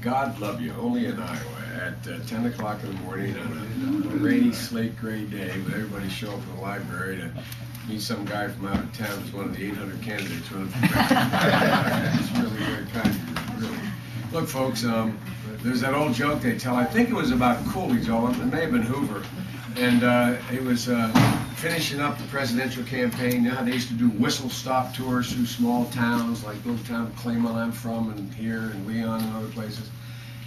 God love you, only in Iowa, at 10 o'clock in the morning on a rainy, slate gray day, with everybody show up in the library to meet some guy from out of town who's one of the 800 candidates running for president. It's really very kind of you, really. Look, folks, there's that old joke they tell, I think it was about Coolidge, it may have been Hoover, and he was finishing up the presidential campaign. You know how they used to do whistle-stop tours through small towns, like little town Claymont I'm from, and here, and Leon, and other places.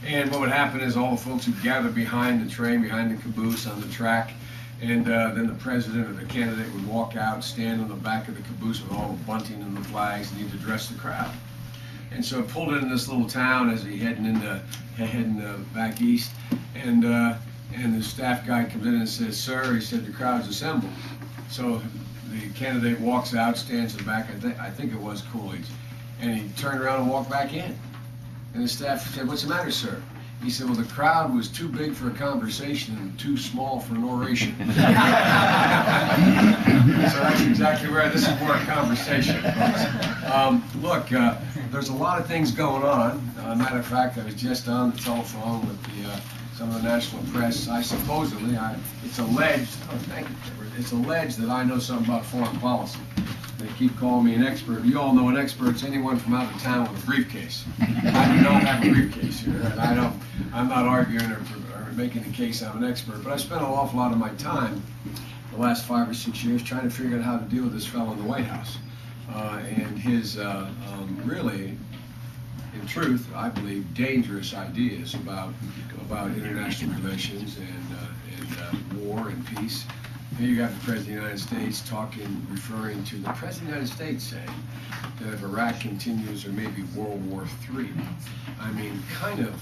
And what would happen is all the folks would gather behind the train, behind the caboose on the track, and then the president or the candidate would walk out, stand on the back of the caboose with all the bunting and the flags, and he'd address the crowd. And so pulled into this little town as he heading back east, and the staff guy comes in and says, "Sir," he said, "the crowd's assembled." So the candidate walks out, stands in the back. I think it was Coolidge, and he turned around and walked back in. And the staff said, "What's the matter, sir?" He said, "Well, the crowd was too big for a conversation and too small for an oration." So that's exactly right. This is more a conversation, folks. Look, there's a lot of things going on. Matter of fact, I was just on the telephone with some of the national press. It's alleged, oh, thank you, Trevor. It's alleged that I know something about foreign policy. They keep calling me an expert. You all know an expert's anyone from out of town with a briefcase. I do not have a briefcase here, and I'm not arguing or making the case I'm an expert, but I spent an awful lot of my time the last 5 or 6 years trying to figure out how to deal with this fellow in the White House and his really, in truth, I believe, dangerous ideas about international relations and war and peace. Here you got the President of the United States referring to the President of the United States saying that if Iraq continues, there may be World War III. I mean, kind of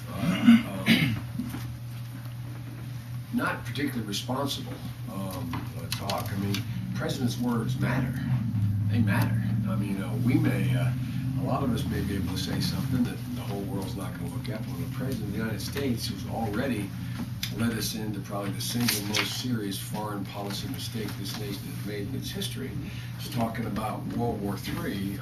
not particularly responsible talk. I mean, President's words matter. They matter. I mean, a lot of us may be able to say something that the whole world's not going to look at, but when the President of the United States, who's already led us into probably the single most serious foreign policy mistake this nation has made in its history, is talking about World War III,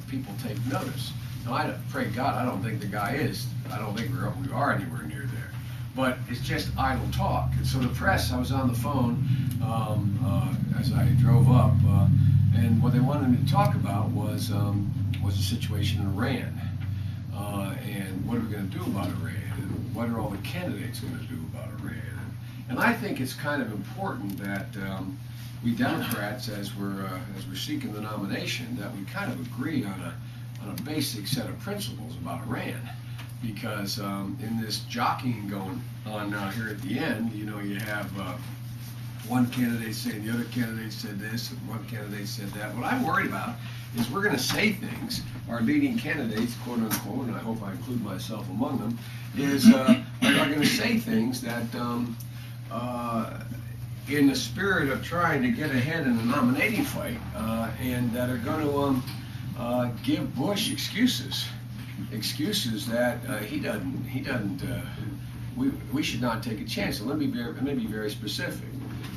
people take notice. Now, I pray God, I don't think the guy is. I don't think we are anywhere near there. But it's just idle talk. And so the press, I was on the phone as I drove up, and what they wanted me to talk about was the situation in Iran. And what are we going to do about Iran? And what are all the candidates going to do about Iran? And I think it's kind of important that we Democrats, as we're seeking the nomination, that we kind of agree on a basic set of principles about Iran. Because in this jockeying going on now here at the end, you know, you have one candidate saying the other candidate said this, and one candidate said that. What I'm worried about is we're going to say things, our leading candidates, quote unquote, and I hope I include myself among them, are going to say things that, in the spirit of trying to get ahead in the nominating fight, and that are going to give Bush excuses that we should not take a chance. And let me be very specific.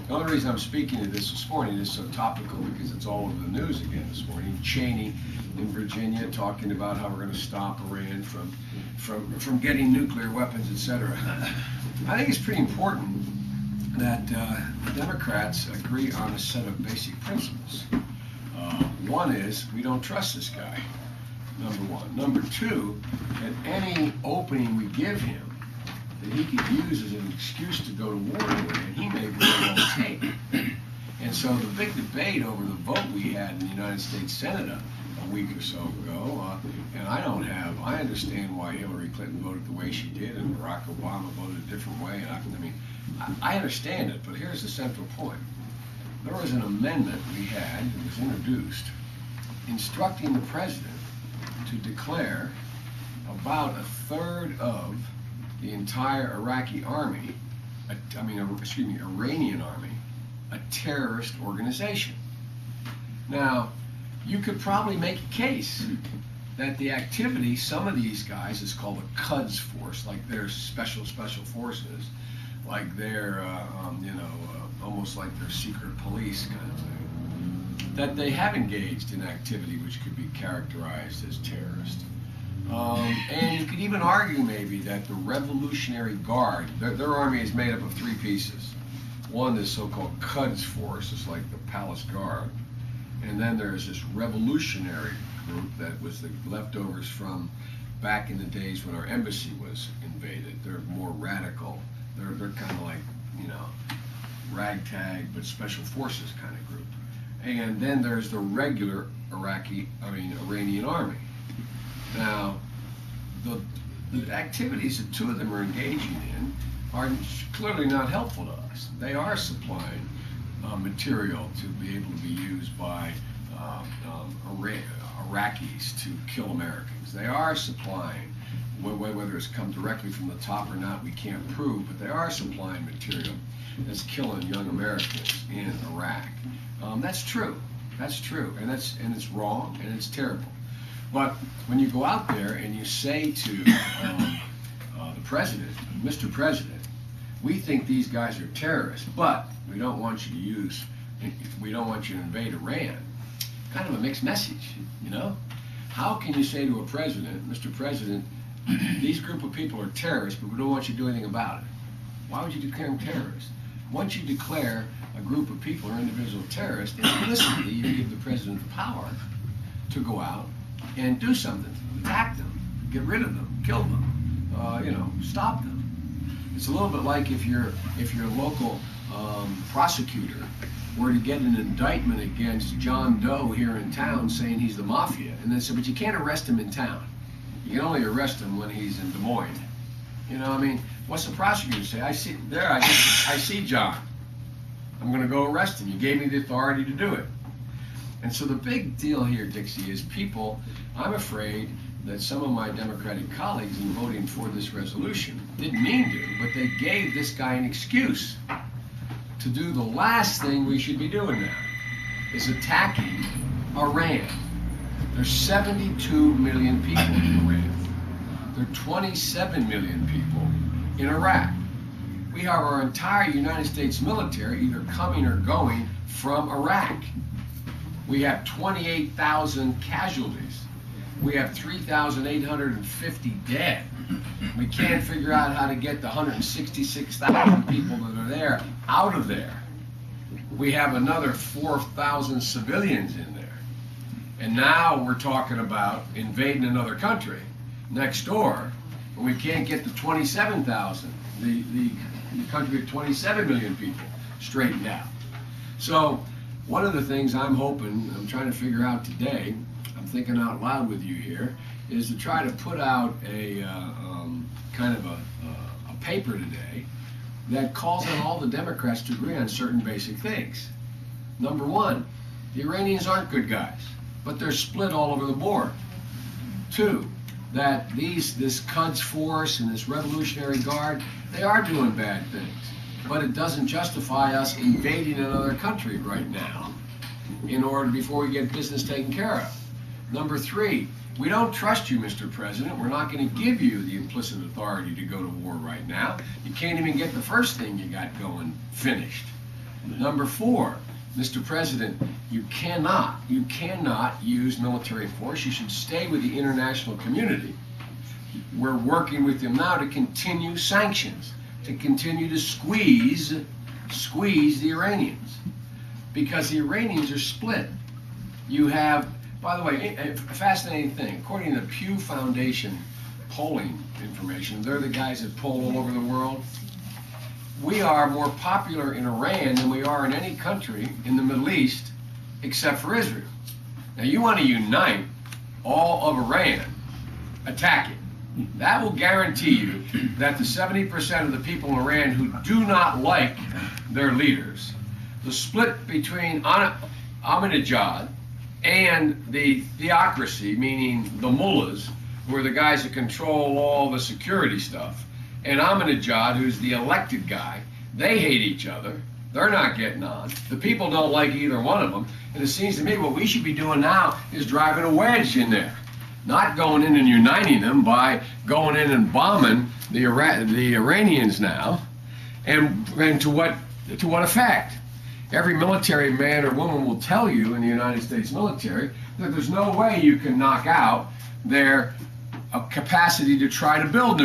The only reason I'm speaking to this morning is so topical because it's all over the news again this morning. Cheney in Virginia talking about how we're going to stop Iran from getting nuclear weapons, etc. I think it's pretty important that the Democrats agree on a set of basic principles. One is we don't trust this guy. Number one. Number two, that any opening we give him that he could use as an excuse to go to war with, and he may very well take. And so the big debate over the vote we had in the United States Senate a week or so ago, and I understand why Hillary Clinton voted the way she did and Barack Obama voted a different way. I understand it, but here's the central point. There was an amendment we had that was introduced instructing the president to declare about a third of the entire Iraqi army, Iranian army, a terrorist organization. Now, you could probably make a case that the activity, some of these guys, is called a Quds force, like they're special forces, like they're, almost like they're secret police kind of thing, that they have engaged in activity which could be characterized as terrorist. And you could even argue maybe that the Revolutionary Guard, their army is made up of three pieces. One is so-called Quds Force, it's like the Palace Guard. And then there's this revolutionary group that was the leftovers from back in the days when our embassy was invaded. They're more radical. They're kind of like, you know, ragtag but special forces kind of group. And then there's the regular Iranian army. Now, the activities that two of them are engaging in are clearly not helpful to us. They are supplying material to be able to be used by Iraqis to kill Americans. They are supplying, whether it's come directly from the top or not, we can't prove, but they are supplying material that's killing young Americans in Iraq. That's true. That's true, and it's wrong, and it's terrible. But when you go out there and you say to the president, Mr. President, we think these guys are terrorists, but we don't want you to invade Iran. Kind of a mixed message, you know? How can you say to a president, Mr. President, these group of people are terrorists, but we don't want you to do anything about it? Why would you declare them terrorists? Once you declare a group of people or individual terrorists, implicitly you give the president the power to go out and do something, attack them, get rid of them, kill them, stop them. It's a little bit like if your local prosecutor were to get an indictment against John Doe here in town saying he's the mafia, and then said, but you can't arrest him in town. You can only arrest him when he's in Des Moines. You know, I mean, what's the prosecutor say? I see John. I'm going to go arrest him. You gave me the authority to do it. And so the big deal here, Dixie, is people, I'm afraid that some of my Democratic colleagues in voting for this resolution didn't mean to, but they gave this guy an excuse to do the last thing we should be doing now, is attacking Iran. There's 72 million people in Iran. There are 27 million people in Iraq. We have our entire United States military either coming or going from Iraq. We have 28,000 casualties. We have 3,850 dead. We can't figure out how to get the 166,000 people that are there out of there. We have another 4,000 civilians in there. And now we're talking about invading another country next door, and we can't get the 27,000, the country of 27 million people straightened out. So one of the things I'm trying to figure out today, I'm thinking out loud with you here, is to try to put out a kind of a paper today that calls on all the Democrats to agree on certain basic things. Number one, the Iranians aren't good guys, but they're split all over the board. Two, that this Quds Force and this Revolutionary Guard, they are doing bad things, but it doesn't justify us invading another country right now before we get business taken care of. Number three, we don't trust you, Mr. President. We're not going to give you the implicit authority to go to war right now. You can't even get the first thing you got going finished. Number four, Mr. President, you cannot use military force. You should stay with the international community. We're working with them now to continue sanctions, to continue to squeeze the Iranians, because the Iranians are split. You have, by the way, a fascinating thing, according to the Pew Foundation polling information, they're the guys that poll all over the world. We are more popular in Iran than we are in any country in the Middle East except for Israel. Now you want to unite all of Iran, attack it. That will guarantee you that the 70% of the people in Iran who do not like their leaders, the split between Ahmadinejad and the theocracy, meaning the mullahs, who are the guys that control all the security stuff, and Ahmadinejad, who's the elected guy, they hate each other. They're not getting on. The people don't like either one of them. And it seems to me what we should be doing now is driving a wedge in there. Not going in and uniting them by going in and bombing the Iranians now. And to what effect? Every military man or woman will tell you in the United States military that there's no way you can knock out their a capacity to try to build nuclear